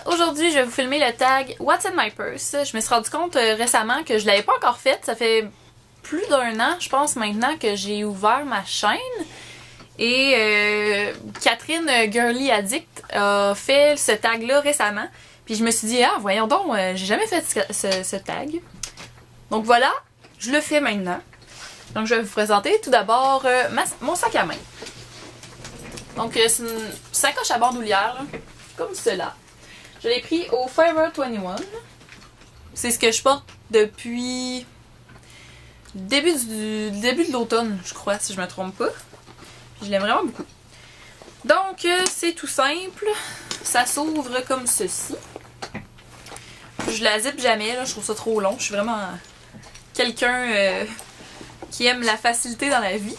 aujourd'hui je vais vous filmer le tag What's in my purse. Je me suis rendu compte récemment que je l'avais pas encore fait. Ça fait plus d'un an, je pense maintenant, que j'ai ouvert ma chaîne. Et Catherine Girly Addict a fait ce tag là récemment. Puis je me suis dit, ah voyons donc, j'ai jamais fait ce tag. Donc voilà, je le fais maintenant. Donc je vais vous présenter tout d'abord mon sac à main. Donc c'est une sacoche à bandoulière, là, comme cela. Je l'ai pris au Forever 21. C'est ce que je porte depuis début de l'automne, je crois, si je me trompe pas. Puis je l'aime vraiment beaucoup. Donc c'est tout simple. Ça s'ouvre comme ceci. Je la zippe jamais, là, je trouve ça trop long. Je suis vraiment quelqu'un qui aime la facilité dans la vie.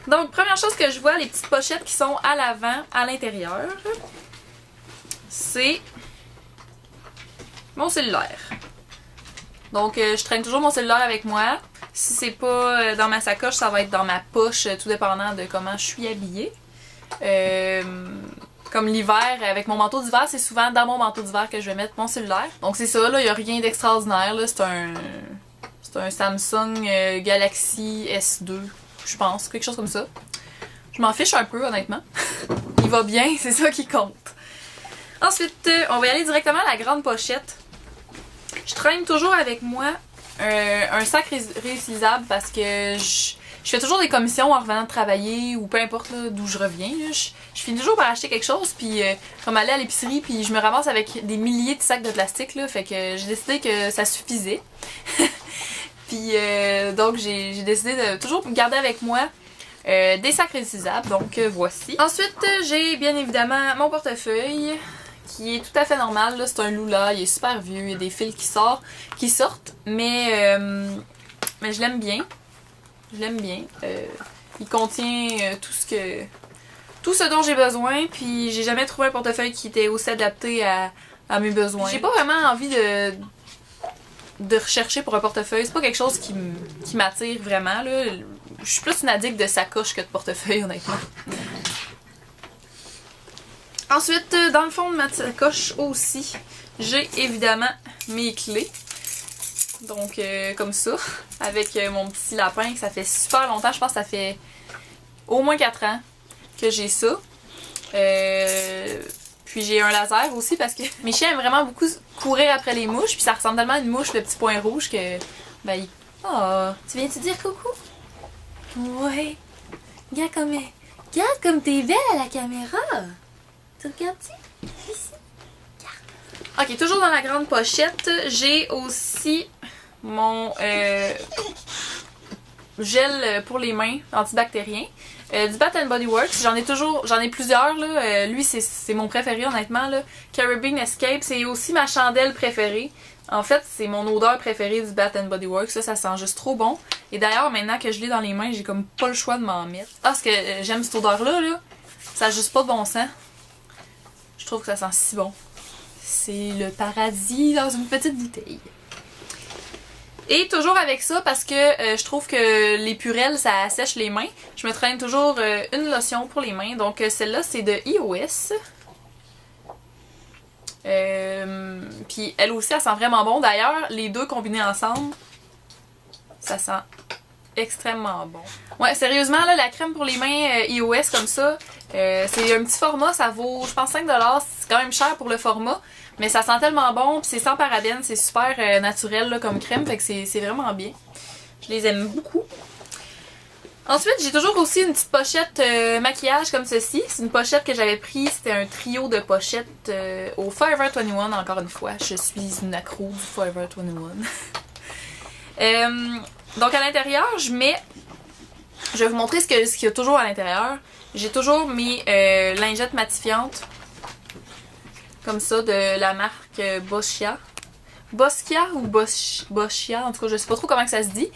Donc, première chose que je vois, les petites pochettes qui sont à l'avant, à l'intérieur, c'est mon cellulaire. Donc, je traîne toujours mon cellulaire avec moi. Si c'est pas dans ma sacoche, ça va être dans ma poche, tout dépendant de comment je suis habillée. Comme l'hiver, avec mon manteau d'hiver, c'est souvent dans mon manteau d'hiver que je vais mettre mon cellulaire. Donc c'est ça, là, il n'y a rien d'extraordinaire, là. C'est un Samsung Galaxy S2, je pense, quelque chose comme ça. Je m'en fiche un peu, honnêtement. Il va bien, c'est ça qui compte. Ensuite, on va y aller directement à la grande pochette. Je traîne toujours avec moi un sac réutilisable parce que je fais toujours des commissions en revenant de travailler ou peu importe d'où je reviens. Là. Je finis toujours par acheter quelque chose, puis comme aller à l'épicerie, puis je me ramasse avec des milliers de sacs de plastique, là, fait que j'ai décidé que ça suffisait. Puis donc j'ai décidé de toujours garder avec moi des sacs réutilisables, donc voici. Ensuite, j'ai bien évidemment mon portefeuille, qui est tout à fait normal, là. C'est un Lula, il est super vieux, il y a des fils qui sortent, mais je l'aime bien. Je l'aime bien. Il contient tout ce dont j'ai besoin, puis j'ai jamais trouvé un portefeuille qui était aussi adapté à mes besoins. J'ai pas vraiment envie de rechercher pour un portefeuille. C'est pas quelque chose qui m'attire vraiment, là. Je suis plus une addict de sacoche que de portefeuille, honnêtement. Ensuite, dans le fond de ma sacoche aussi, j'ai évidemment mes clés. Donc, comme ça, avec mon petit lapin, que ça fait super longtemps, je pense que ça fait au moins 4 ans que j'ai ça. Puis j'ai un laser aussi parce que mes chiens aiment vraiment beaucoup courir après les mouches, puis ça ressemble tellement à une mouche, le petit point rouge, que ben, oh, tu viens-tu dire coucou? Ouais. Regarde comme t'es belle à la caméra. Tu regardes-tu? Ici. Ok, toujours dans la grande pochette, j'ai aussi mon gel pour les mains antibactérien du Bath & Body Works. J'en ai plusieurs là. Lui c'est mon préféré honnêtement là. Caribbean Escape, c'est aussi ma chandelle préférée. En fait, c'est mon odeur préférée du Bath & Body Works. Ça sent juste trop bon. Et d'ailleurs, maintenant que je l'ai dans les mains, j'ai comme pas le choix de m'en mettre. Ah, parce que j'aime cette odeur là. Ça a juste pas de bon sens. Je trouve que ça sent si bon. C'est le paradis dans une petite bouteille. Et toujours avec ça, parce que je trouve que les purelles, ça assèche les mains, je me traîne toujours une lotion pour les mains. Donc celle-là, c'est de iOS. Puis elle aussi, elle sent vraiment bon. D'ailleurs, les deux combinés ensemble, ça sent extrêmement bon. Ouais, sérieusement, là, la crème pour les mains iOS comme ça, c'est un petit format, ça vaut, je pense, 5$. C'est quand même cher pour le format. Mais ça sent tellement bon, puis c'est sans parabènes, c'est super naturel là, comme crème, fait que c'est vraiment bien. Je les aime beaucoup. Ensuite, j'ai toujours aussi une petite pochette maquillage comme ceci. C'est une pochette que j'avais prise, c'était un trio de pochettes au Forever 21, encore une fois. Je suis une accro du Forever 21. Donc à l'intérieur, je vais vous montrer ce qu'il y a toujours à l'intérieur. J'ai toujours mes lingettes matifiantes. Comme ça, de la marque Boscia. Boscia ou Boscia, en tout cas, je sais pas trop comment que ça se dit.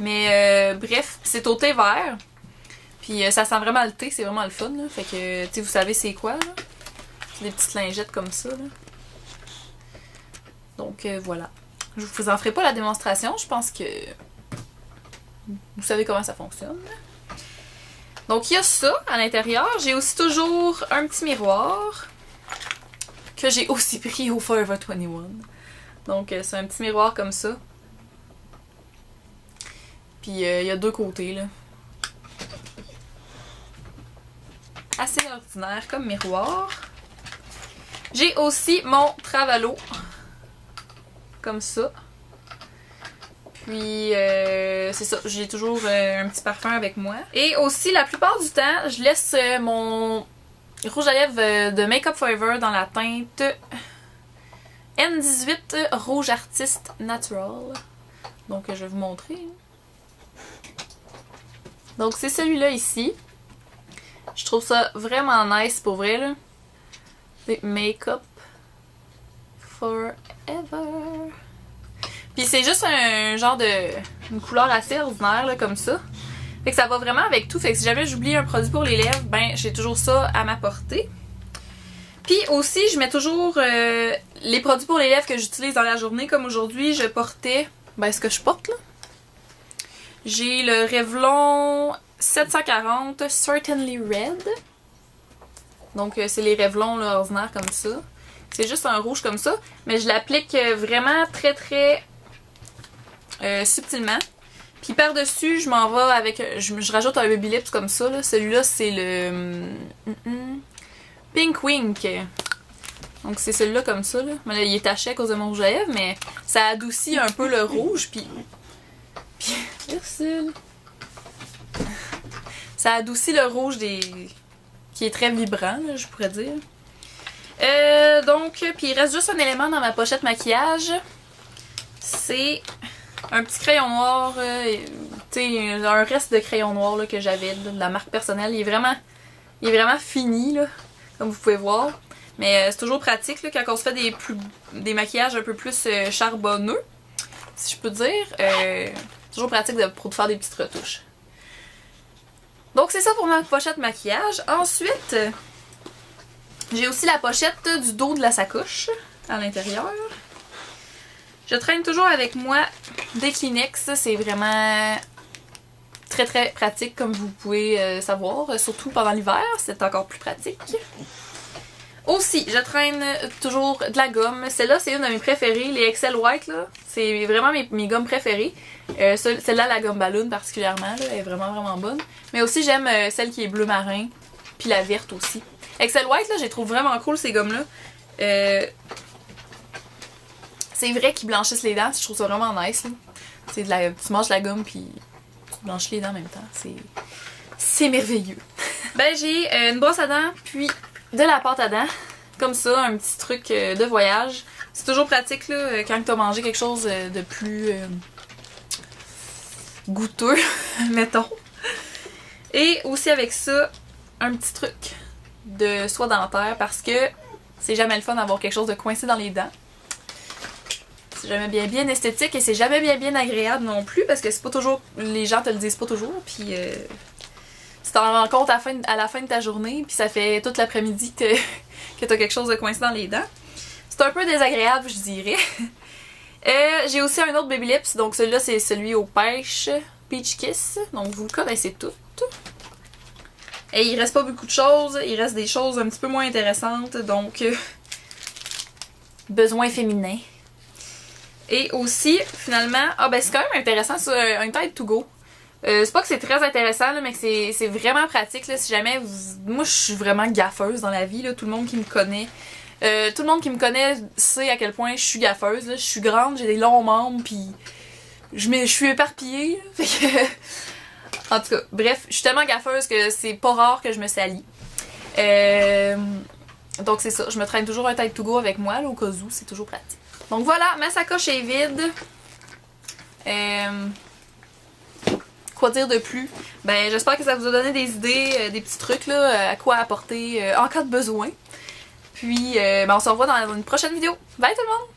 Mais bref, c'est au thé vert. Puis ça sent vraiment le thé, c'est vraiment le fun. Là. Fait que, tu sais, vous savez c'est quoi, là. C'est des petites lingettes comme ça, là. Donc voilà. Je vous en ferai pas la démonstration, je pense que vous savez comment ça fonctionne. Donc il y a ça à l'intérieur. J'ai aussi toujours un petit miroir que j'ai aussi pris au Forever 21. Donc c'est un petit miroir comme ça. Puis il y a deux côtés là. Assez ordinaire comme miroir. J'ai aussi mon Travalo. Comme ça. Puis c'est ça, j'ai toujours un petit parfum avec moi. Et aussi la plupart du temps, je laisse mon rouge à lèvres de Make Up Forever dans la teinte N18 Rouge Artiste Natural. Donc je vais vous montrer. Donc c'est celui-là ici. Je trouve ça vraiment nice pour vrai là. C'est Make Up Forever. Puis c'est juste un genre de... une couleur assez ordinaire là, comme ça. Fait que ça va vraiment avec tout. Fait que si jamais j'oublie un produit pour les lèvres, ben j'ai toujours ça à ma portée. Puis aussi, je mets toujours les produits pour les lèvres que j'utilise dans la journée. Comme aujourd'hui, je portais... ben ce que je porte là. J'ai le Revlon 740 Certainly Red. Donc c'est les Revlons là, ordinaires comme ça. C'est juste un rouge comme ça. Mais je l'applique vraiment très très subtilement. Puis par-dessus, je m'en vais avec... Je rajoute un Baby Lips comme ça. Là. Celui-là, c'est le... Pink Wink. Donc c'est celui-là comme ça. Là. Mais là, il est taché à cause de mon rouge à lèvres, mais ça adoucit un peu le rouge. Puis Ursule. Ça adoucit le rouge qui est très vibrant, là, je pourrais dire. Donc, puis il reste juste un élément dans ma pochette maquillage. C'est un petit crayon noir. Tu sais, un reste de crayon noir là, que j'avais de la marque personnelle. Il est vraiment fini, là, comme vous pouvez voir. Mais c'est toujours pratique là, quand on se fait des maquillages un peu plus charbonneux, si je peux dire. C'est toujours pratique pour faire des petites retouches. Donc c'est ça pour ma pochette maquillage. Ensuite, j'ai aussi la pochette du dos de la sacoche à l'intérieur. Je traîne toujours avec moi des Kleenex. C'est vraiment très très pratique comme vous pouvez savoir. Surtout pendant l'hiver, c'est encore plus pratique. Aussi, je traîne toujours de la gomme. Celle-là, c'est une de mes préférées. Les Excel White, là, c'est vraiment mes gommes préférées. Celle-là, la gomme ballon particulièrement, là, elle est vraiment vraiment bonne. Mais aussi, j'aime celle qui est bleu marin. Puis la verte aussi. Excel White, là, je les trouve vraiment cool, ces gommes-là. C'est vrai qu'ils blanchissent les dents. Je trouve ça vraiment nice. Tu manges la gomme, puis tu blanchis les dents en même temps. C'est merveilleux. Ben, j'ai une brosse à dents, puis de la pâte à dents. Comme ça, un petit truc de voyage. C'est toujours pratique là, quand tu as mangé quelque chose de plus goûteux, mettons. Et aussi avec ça, un petit truc de soie dentaire parce que c'est jamais le fun d'avoir quelque chose de coincé dans les dents. C'est jamais bien esthétique et c'est jamais bien agréable non plus parce que c'est pas toujours... les gens te le disent pas toujours. Puis tu t'en rends compte à la fin de ta journée, puis ça fait toute l'après-midi que t'as quelque chose de coincé dans les dents. C'est un peu désagréable, je dirais. J'ai aussi un autre Baby Lips, donc celui-là c'est celui aux pêches, Peach Kiss, donc vous le connaissez toutes. Et il reste pas beaucoup de choses, il reste des choses un petit peu moins intéressantes, donc besoin féminin. Et aussi, finalement, c'est quand même intéressant, ça, un Tide to Go. C'est pas que c'est très intéressant, là, mais que c'est vraiment pratique. Là, si jamais moi, je suis vraiment gaffeuse dans la vie. Là, tout le monde qui me connaît. Tout le monde qui me connaît sait à quel point je suis gaffeuse. Là. Je suis grande, j'ai des longs membres, puis je suis éparpillée. Fait que... en tout cas, bref, je suis tellement gaffeuse que c'est pas rare que je me salis. Donc c'est ça, je me traîne toujours un Tide to Go avec moi, là, au cas où, c'est toujours pratique. Donc voilà, ma sacoche est vide. Quoi dire de plus? Ben, j'espère que ça vous a donné des idées, des petits trucs là, à quoi apporter en cas de besoin. Puis, on se revoit dans une prochaine vidéo. Bye tout le monde!